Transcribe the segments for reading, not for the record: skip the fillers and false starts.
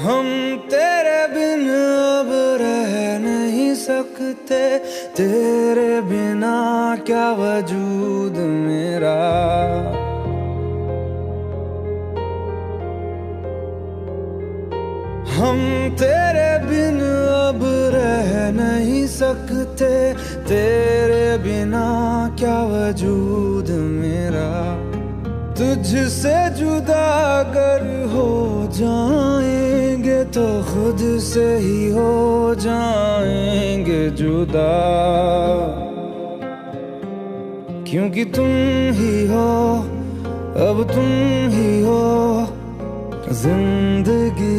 हम तेरे बिन अब रह नहीं सकते, तेरे बिना क्या वजूद मेरा। हम तेरे बिन अब रह नहीं सकते, तेरे बिना क्या वजूद मेरा। तुझसे जुदा अगर हो जाएंगे तो खुद से ही हो जाएंगे जुदा, क्योंकि तुम ही हो, अब तुम ही हो जिंदगी,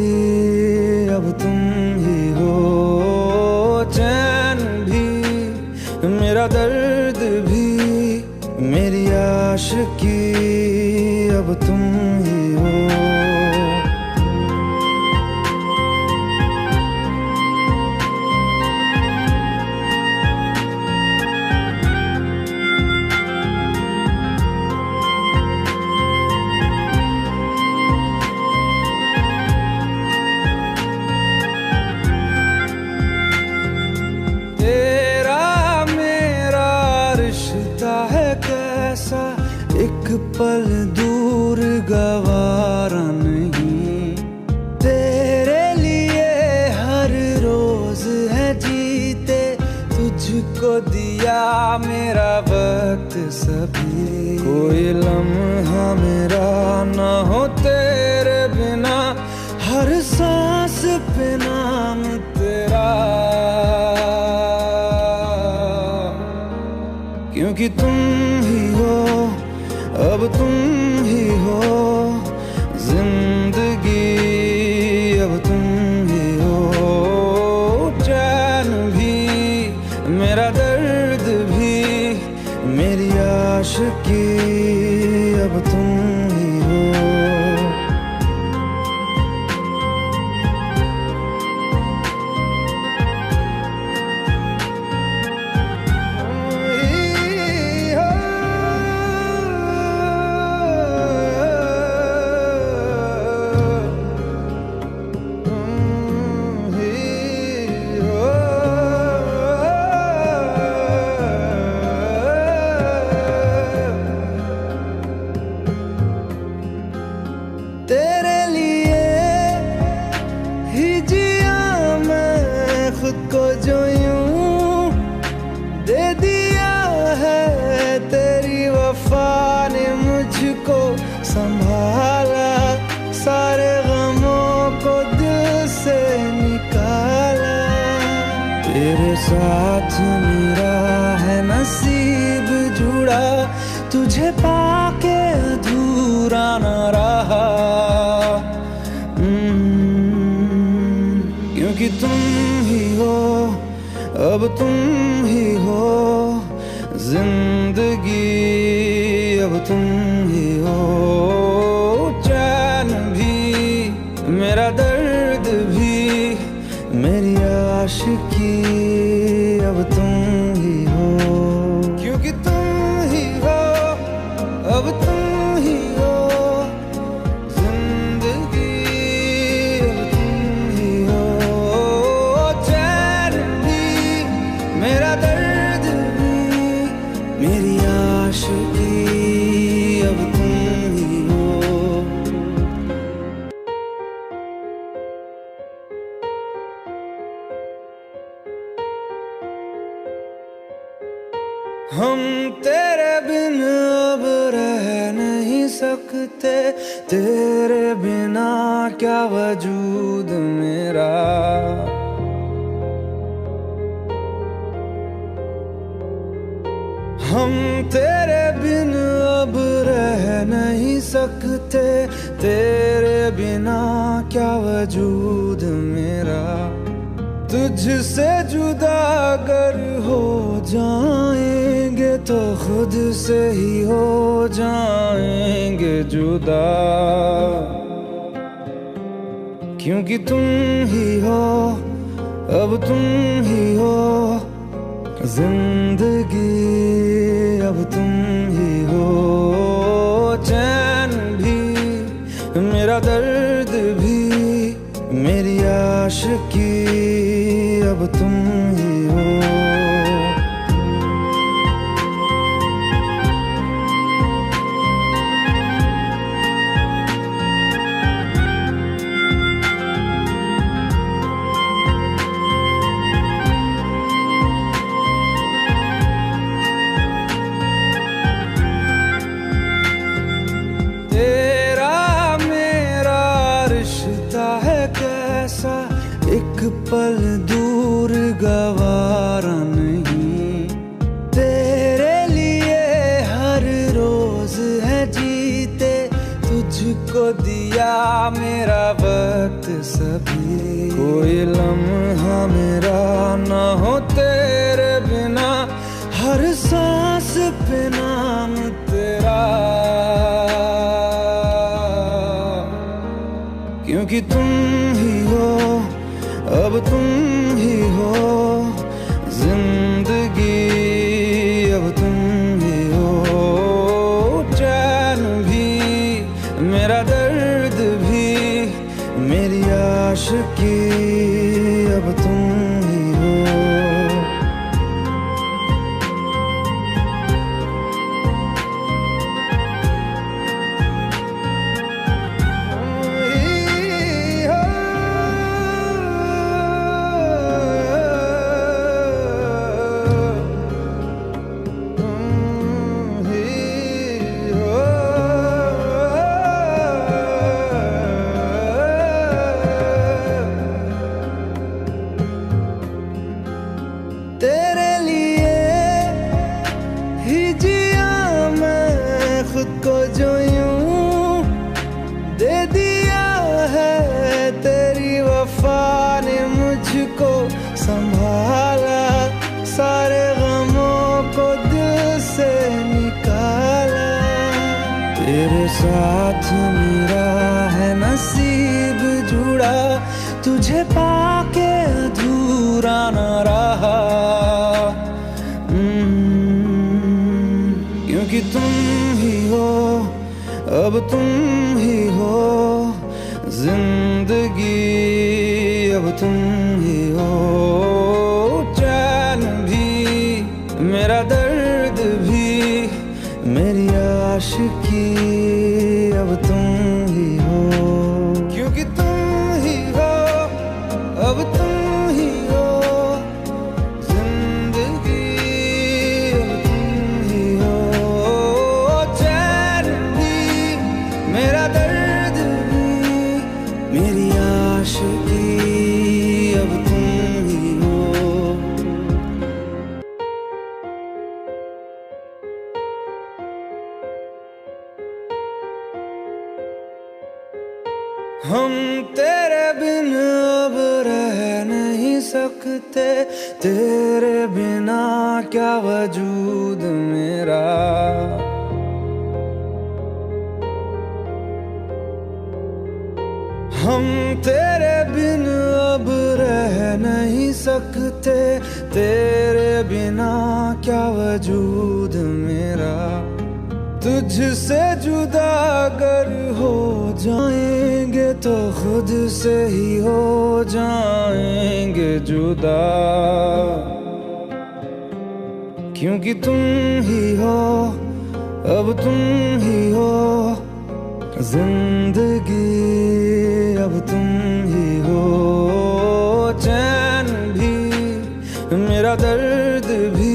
अब तुम ही हो। चैन भी मेरा दर्द भी मेरी आशिकी, अब तुम ही हो। एक पल दूर गवारा नहीं, तेरे लिए हर रोज है जीते, तुझको दिया मेरा वक्त सभी। कोई लम्हा मेरा ना हो तेरे बिना, हर सांस पे नाम तेरा, क्योंकि तुम ही हो, अब तुम ही हो जिंदगी, अब तुम ही हो। चैन भी मेरा दर्द भी मेरी आशिकी, अब तुम ही हो। तेरे लिए ही जिया मैं खुद को, जो यूं दे दिया है तेरी वफा ने मुझको संभाला, सारे गमों को दिल से निकाला। तेरे साथ मेरा है नसीब जुड़ा, तुझे पाके अधूरा न रहा, क्योंकि तुम ही हो, अब तुम ही हो जिंदगी, अब तुम ही हो। चैन भी मेरा दर्द भी मेरी आशिकी, अब तुम ही हो, क्योंकि तुम ही हो, अब तुम ही हो जिंदगी, अब तुम ही हो। चैन भी मेरा दर्द भी मेरी आशिकी, अब तुम ही हो। हम तेरे बिन अब रह नहीं सकते, तेरे बिना क्या वजूद मेरा। हम तेरे बिन अब रह नहीं सकते, तेरे बिना क्या वजूद मेरा। तुझसे जुदा अगर हो जाएंगे तो खुद से ही हो जाएंगे जुदा, क्योंकि तुम ही हो, अब तुम ही हो जिंदगी, अब तुम ही हो। चैन भी मेरा दर्द भी मेरी आशिकी अब तुम ही हो। एक पल दूर गवारा नहीं, तेरे लिए हर रोज है जीते, तुझको दिया मेरा वक्त सभी। कोई लम्हा मेरा ना हो तेरे बिना, हर सांस पे नाम तेरा, क्योंकि तुम ही हो अब तुम ही हो जिंदगी, अब तुम ही हो चैन भी, मेरा दर्द भी, मेरी आशिकी अब तुम ही हो। तेरे लिए ही जिया मैं खुद को, जो यूं दे दिया है तेरी वफा ने मुझको संभाला, सारे गमों को दिल से निकाला। तेरे साथ मेरा है नसीब जुड़ा, तुझे पाके अधूरा न रहा, क्योंकि तुम ही हो अब तुम ही हो जिंदगी, अब तुम ही हो चैन भी, मेरा दर्द भी, मेरी आशिकी अब तुम ही हो, क्योंकि तुम ही हो अब तुम ही हो जिंदगी, अब तुम ही हो चैन भी, मेरा दर्द भी, मेरी आशिकी अब तुम ही हो। हम तेरे बिन अब रह नहीं सकते, तेरे बिना क्या वजूद मेरा, हम तेरे बिन अब रह नहीं सकते, तेरे बिना क्या वजूद मेरा, तुझसे जुदा अगर हो जाएंगे तो खुद से ही हो जाएंगे जुदा, क्योंकि तुम ही हो अब तुम ही हो जिंदगी, अब तुम ही हो चैन भी, मेरा दर्द भी,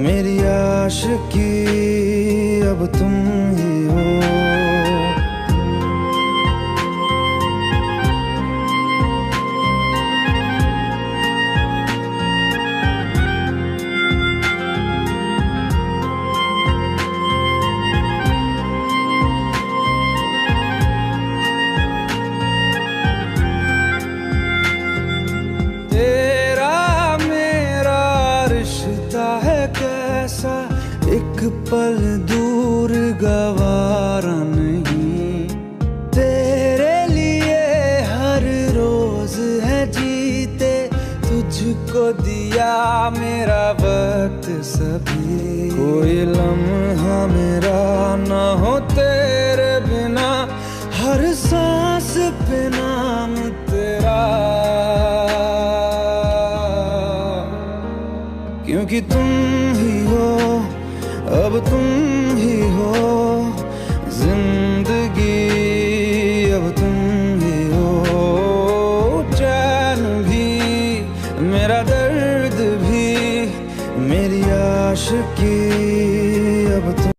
मेरी आशिकी अब तुम ही हो। एक पल दूर गवारा नहीं, तेरे लिए हर रोज है जीते, तुझको दिया मेरा वक्त सभी। कोई लम्हा मेरा ना हो तेरे बिना, हर सांस पे नाम तेरा। क्योंकि तुम ही हो, अब तुम ही हो।